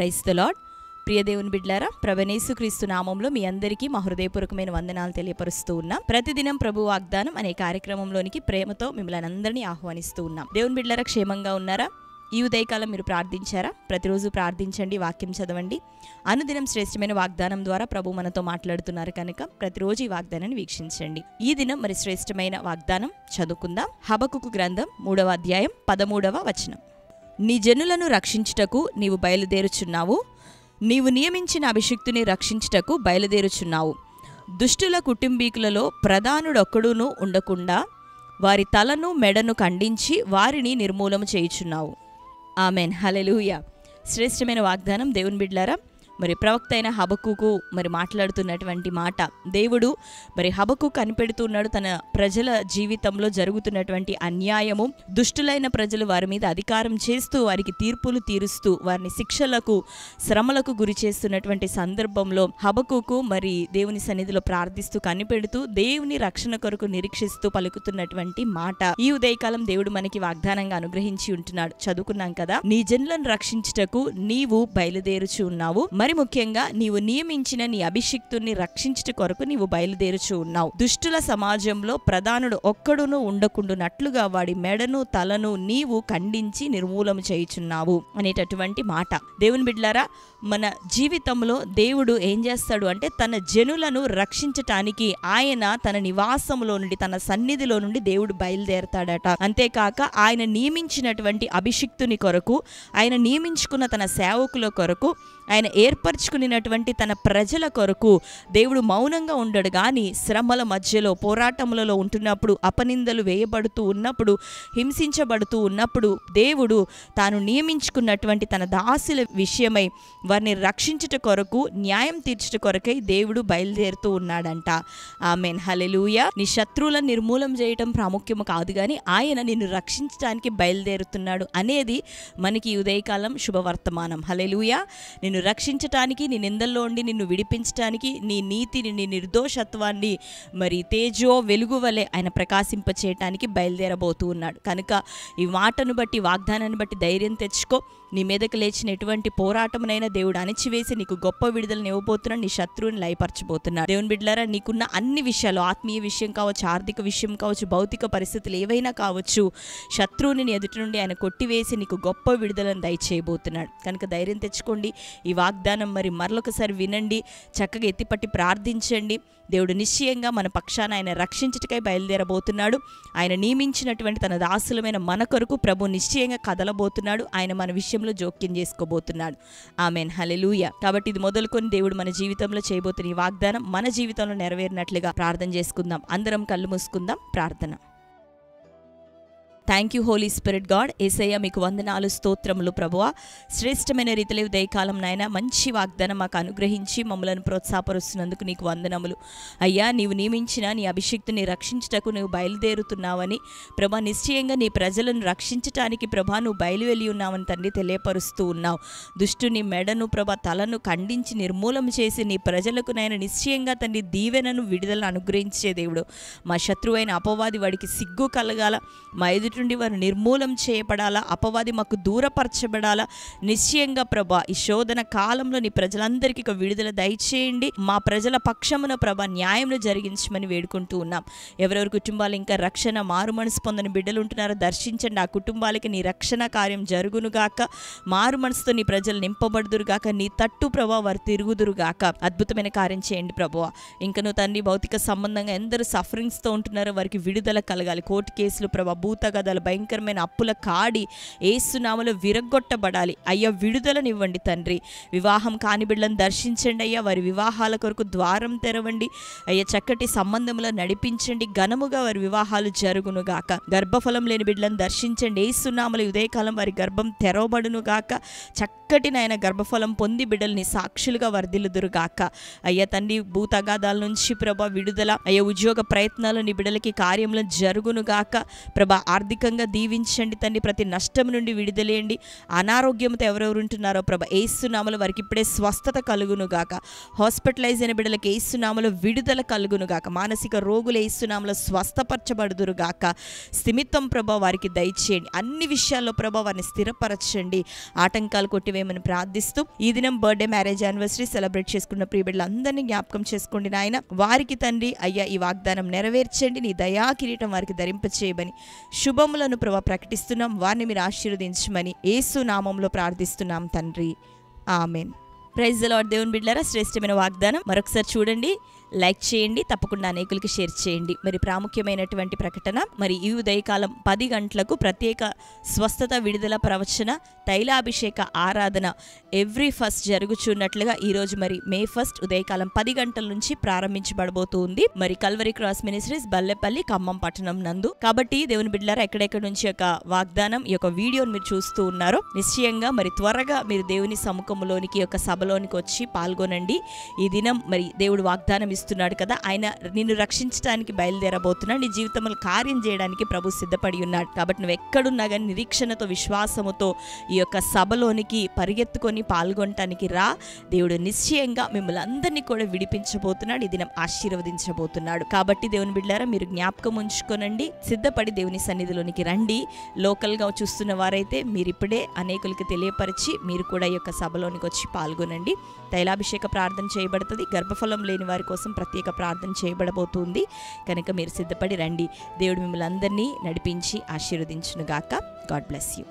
Praise the lord. ప్రియ దేవుని బిడ్డలారా, ప్రభువైన యేసుక్రీస్తు నామంలో మీ అందరికీ మా హృదయపూర్వకమైన వందనాలు తెలియపరుస్తూ ఉన్నాం. ప్రతిదినం ప్రభు వాగ్దానం అనే కార్యక్రమంలోనికి ప్రేమతో మిమ్మల్ని అందరినీ ఆహ్వానిస్తూ ఉన్నాం. దేవుని బిడ్డలారా, క్షేమంగా ఉన్నారా? ఈ ఉదయకాలం మీరు ప్రార్థించారా? ప్రతిరోజు ప్రార్థించండి, వాక్యం చదవండి. అనుదినం శ్రేష్టమైన వాగ్దానం ద్వారా ప్రభు మనతో మాట్లాడుతున్నారు కనుక ప్రతిరోజు ఈ వాగ్దానాన్ని వీక్షించండి. ఈ దినం మరి శ్రేష్టమైన వాగ్దానం చదువుకుందాం. హబకుకు గ్రంథం 3వ అధ్యాయం 13వ వచనం. నీ జనులను రక్షించుటకు నీవు బయలుదేరుచున్నావు, నీవు నియమించిన అభిషిక్తుని రక్షించుటకు బయలుదేరుచున్నావు. దుష్టుల కుటుంబీకులలో ప్రధానుడొక్కడునూ ఉండకుండా వారి తలను మెడను ఖండించి వారిని నిర్మూలన చేయుచున్నావు. ఆమెన్, హల్లెలూయా. శ్రేష్టమైన వాగ్దానం దేవుని బిడ్డలారా. మరి ప్రవక్త అయిన హబకుకు మరి మాట్లాడుతున్నటువంటి మాట. దేవుడు మరి హబకుకు కనిపెడుతున్నాడు తన ప్రజల జీవితంలో జరుగుతున్నటువంటి అన్యాయము, దుష్టులైన ప్రజలు వారి మీద అధికారం చేస్తూ వారికి తీర్పులు తీరుస్తూ వారిని శిక్షలకు శ్రమలకు గురి చేస్తున్నటువంటి సందర్భంలో హబకుకు మరి దేవుని సన్నిధిలో ప్రార్థిస్తూ కనిపెడుతూ దేవుని రక్షణ కొరకు నిరీక్షిస్తూ పలుకుతున్నటువంటి మాట ఈ ఉదయకాలం దేవుడు మనకి వాగ్దానంగా అనుగ్రహించి ఉంటున్నాడు. చదువుకున్నాం కదా, నీ జనులను రక్షించుటకు నీవు బయలుదేరుచు ఉన్నావు, మరి ముఖ్యంగా నీవు నియమించిన నీ అభిషిక్తుని రక్షించుట కొరకు నీవు బయలుదేరుచు ఉన్నావు. దుష్టుల సమాజంలో ప్రధానుడు ఒక్కడును ఉండకుండునట్లుగా వాడి మెడను తలను నీవు ఖండించి నిర్మూలన చేయుచున్నావు అనేటటువంటి మాట. దేవుని బిడ్డలారా, మన జీవితంలో దేవుడు ఏం చేస్తాడు అంటే తన జనులను రక్షించటానికి ఆయన తన నివాసంలో నుండి తన సన్నిధిలో నుండి దేవుడు బయలుదేరతాడట. అంతేకాక ఆయన నియమించినటువంటి అభిషిక్తుని కొరకు, ఆయన నియమించుకున్న తన సేవకుల కొరకు, ఆయన ఏర్పరచుకున్నటువంటి తన ప్రజల కొరకు దేవుడు మౌనంగా ఉండడు. కానీ శ్రమల మధ్యలో పోరాటములలో ఉంటున్నప్పుడు, అపనిందలు వేయబడుతూ ఉన్నప్పుడు, హింసించబడుతూ ఉన్నప్పుడు దేవుడు తాను నియమించుకున్నటువంటి తన దాసుల విషయమై వారిని రక్షించుట కొరకు, న్యాయం తీర్చుట కొరకై దేవుడు బయలుదేరుతూ ఉన్నాడంట. ఆమేన్, హల్లెలూయా. నీ శత్రువులను నిర్మూలం చేయటం ప్రాముఖ్యము కాదు, కానీ ఆయన నిన్ను రక్షించడానికి బయలుదేరుతున్నాడు అనేది మనకి ఉదయకాలం శుభవర్తమానం. హల్లెలూయా. నిన్ను రక్షించటానికి, నీ నిందల్లో ఉండి నిన్ను విడిపించటానికి, నీ నీతిని, నీ నిర్దోషత్వాన్ని మరి తేజో వెలుగు వలె ఆయన ప్రకాశింపచేయటానికి బయలుదేరబోతూ ఉన్నాడు. కనుక ఈ మాటను బట్టి, వాగ్దానాన్ని బట్టి ధైర్యం తెచ్చుకో. నీ మీదకి లేచిన ఎటువంటి పోరాటమునైనా దేవుడు అణిచివేసి నీకు గొప్ప విడుదలను ఇవ్వబోతున్నాడు. నీ శత్రువుని లయపరచబోతున్నాడు. దేవుని బిడ్డలారా, నీకున్న అన్ని విషయాలు, ఆత్మీయ విషయం కావచ్చు, ఆర్థిక విషయం కావచ్చు, భౌతిక పరిస్థితులు ఏవైనా కావచ్చు, శత్రువుని ఎదుటి నుండి ఆయన కొట్టివేసి నీకు గొప్ప విడుదలను దయచేయబోతున్నాడు. కనుక ధైర్యం తెచ్చుకోండి. ఈ వాగ్దానం మరి మరొకసారి వినండి, చక్కగా ఎత్తిపట్టి ప్రార్థించండి. దేవుడు నిశ్చయంగా మన పక్షాన ఆయన రక్షించుటకై బయలుదేరబోతున్నాడు. ఆయన నియమించినటువంటి తన దాసులమైన మన కొరకు ప్రభు నిశ్చయంగా కదలబోతున్నాడు. ఆయన మన విషయంలో జోక్యం చేసుకోబోతున్నాడు. ఆమేన్, హల్లెలూయా. కాబట్టి ఇది మొదలుకొని దేవుడు మన జీవితంలో చేయబోతున్న ఈ వాగ్దానం మన జీవితంలో నెరవేరినట్లుగా ప్రార్థన చేసుకుందాం. అందరం కళ్ళు మూసుకుందాం. ప్రార్థన. Thank you holy spirit God. Yesayya, మీకు వందనాలు, స్తోత్రములు ప్రభువా. శ్రేష్టమైన రీతిలో ఉదయకాలం నాయన మంచి వాగ్దానం మాకు అనుగ్రహించి మమ్మల్ని ప్రోత్సాహపరుస్తున్నందుకు నీకు వందనములు అయ్యా. నీవు నియమించిన నీ అభిషిక్తుని రక్షించుటకు నువ్వు బయలుదేరుతున్నావని ప్రభా, నిశ్చయంగా నీ ప్రజలను రక్షించటానికి ప్రభా నువ్వు బయలువెళ్ళి ఉన్నావని తండ్రి తెలియపరుస్తూ ఉన్నావు. దుష్టుని మెడను ప్రభా తలను ఖండించి నిర్మూలం చేసి నీ ప్రజలకు నాయన నిశ్చయంగా తండ్రి దీవెనను, విడుదలను అనుగ్రహించే దేవుడు. మా శత్రువైన అపవాది వాడికి సిగ్గు కలగాల, మా ఎదుటి నుండి వారు నిర్మూలం చేయబడాలా, అపవాది మాకు దూరపరచబడాలా. నిశ్చయంగా ప్రభా ఈ శోధన కాలంలో నీ ప్రజలందరికీ ఒక విడుదల దయచేయండి. మా ప్రజల పక్షమున ప్రభా న్యాయంను జరిగించమని వేడుకుంటూ ఉన్నాం. ఎవరెవరి కుటుంబాలు ఇంకా రక్షణ, మారు మనసు పొందని బిడ్డలు ఉంటున్నారో దర్శించండి. ఆ కుటుంబాలకి నీ రక్షణ కార్యం జరుగునుగాక. మారు మనసుతో నీ ప్రజలు నింపబడుదురుగాక. నీ తట్టు ప్రభా వారు తిరుగుదురుగాక. అద్భుతమైన కార్యం చేయండి ప్రభువా. ఇంకను తండ్రి భౌతిక సంబంధంగా ఎందరూ సఫరింగ్స్తో ఉంటున్నారో వారికి విడుదల కలగాలి. కోర్టు కేసులు ప్రభా, భూతగదాలు, భయంకరమైన అప్పుల కాడి యేసునామములో విరగొట్టబడాలి. అయ్యా, విడుదలనివ్వండి తండ్రి. వివాహం కాని బిడ్డలను దర్శించండి అయ్యా. వారి వివాహాల కొరకు ద్వారం తెరవండి అయ్యా. చక్కటి సంబంధములో నడిపించండి. ఘనముగా వారి వివాహాలు జరుగునుగాక. గర్భఫలం లేని బిడ్డలను దర్శించండి. యేసునామములో ఉదయకాలం వారి గర్భం తెరవబడునుగాక. చక్కటి నాయన గర్భఫలం పొంది బిడ్డల్ని సాక్షులుగా వర్ధిల్లుదురుగాక. అయ్యా తండ్రి, భూతగాదాల నుంచి ప్రభా విడుదల అయ్యా. ఉద్యోగ ప్రయత్నాలు నీ బిడ్డలకి కార్యంలో జరుగునుగాక. ప్రభా ఆర్థికంగా దీవించండి తండ్రి. ప్రతి నష్టం నుండి విడుదలేయండి. అనారోగ్యంతో ఎవరెవరు ఉంటున్నారో ప్రభా యేసునామములో వారికి ఇప్పుడే స్వస్థత కలుగునుగాక. హాస్పిటలైజ్ అయిన బిడ్డలకు యేసునామములో విడుదల కలుగునుగాక. మానసిక రోగులు యేసునామములో స్వస్థపరచబడుదురుగాక. స్థిమితం ప్రభా వారికి దయచేయండి. అన్ని విషయాల్లో ప్రభా వారిని స్థిరపరచండి. ఆటంకాలు కొట్టివేమని వేయమని ప్రార్థిస్తూ ఈ దినం బర్త్డే, మ్యారేజ్, యానివర్సరీ సెలబ్రేట్ చేసుకున్న ప్రియ బిడ్డలందరినీ జ్ఞాపకం చేసుకోండి నాయన. వారికి తండ్రి అయ్యా ఈ వాగ్దానం నెరవేర్చండి, నీ దయా కిరీటం వారికి ధరింపచేయమని శుభములను ప్రభు ప్రకటిస్తున్నాం. వారిని మీరు ఆశీర్వదించమని యేసు నామంలో ప్రార్థిస్తున్నాం తండ్రి, ఆమెన్. Praise the lord. దేవుని బిడ్డలారా, శ్రేష్టమైన వాగ్దానం మరొకసారి చూడండి, లైక్ చేయండి, తప్పకుండా అనేకులకి షేర్ చేయండి. మరి ప్రాముఖ్యమైనటువంటి ప్రకటన, మరి ఈ ఉదయకాలం 10 గంటలకు ప్రత్యేక స్వస్థత, విడుదల ప్రవచన, తైలాభిషేక ఆరాధన ఎవ్రీ ఫస్ట్ జరుగుచున్నట్లుగా ఈరోజు మరి మే 1 ఉదయకాలం 10 గంటల నుంచి ప్రారంభించబడబోతుంది. మరి Calvary cross ministries, Ballepalli, Khammam పట్టణం నందు. కాబట్టి దేవుని బిడ్డలారా, ఎక్కడెక్కడ నుంచి యొక్క వాగ్దానం, ఈ యొక్క వీడియోని మీరు చూస్తూ ఉన్నారో నిశ్చయంగా మరి త్వరగా మీరు దేవుని సముఖంలోనికి, యొక్క సభలోనికి వచ్చి పాల్గొనండి. ఈ దినం మరి దేవుడు వాగ్దానం ఇస్తున్నాడు కదా, ఆయన నిన్ను రక్షించడానికి బయలుదేరబోతున్నాడు. నీ జీవితంలో కార్యం చేయడానికి ప్రభు సిద్ధపడి ఉన్నాడు. కాబట్టి నువ్వు ఎక్కడున్నా కానీ నిరీక్షణతో, విశ్వాసముతో ఈ యొక్క సభలోనికి పరిగెత్తుకొని పాల్గొనటానికి రా. దేవుడు నిశ్చయంగా మిమ్మల్ని అందరినీ కూడా విడిపించబోతున్నాడు, ఈ దినం ఆశీర్వదించబోతున్నాడు. కాబట్టి దేవుని బిడ్డలారా, మీరు జ్ఞాపకం ఉంచుకోనండి, సిద్ధపడి దేవుని సన్నిధిలోనికి రండి. లోకల్గా చూస్తున్న వారైతే మీరు ఇప్పుడే అనేకులకి తెలియపరిచి మీరు కూడా ఈ యొక్క సభలోనికి వచ్చి పాల్గొనండి. తైలాభిషేక ప్రార్థన చేయబడుతుంది. గర్భఫలం లేని వారి కోసం ప్రత్యేక ప్రార్థన చేయబడబోతుంది. కనుక మీరు సిద్ధపడి రండి. దేవుడు మిమ్మల్ని అందరినీ నడిపించి ఆశీర్వదించును గాక. God bless you.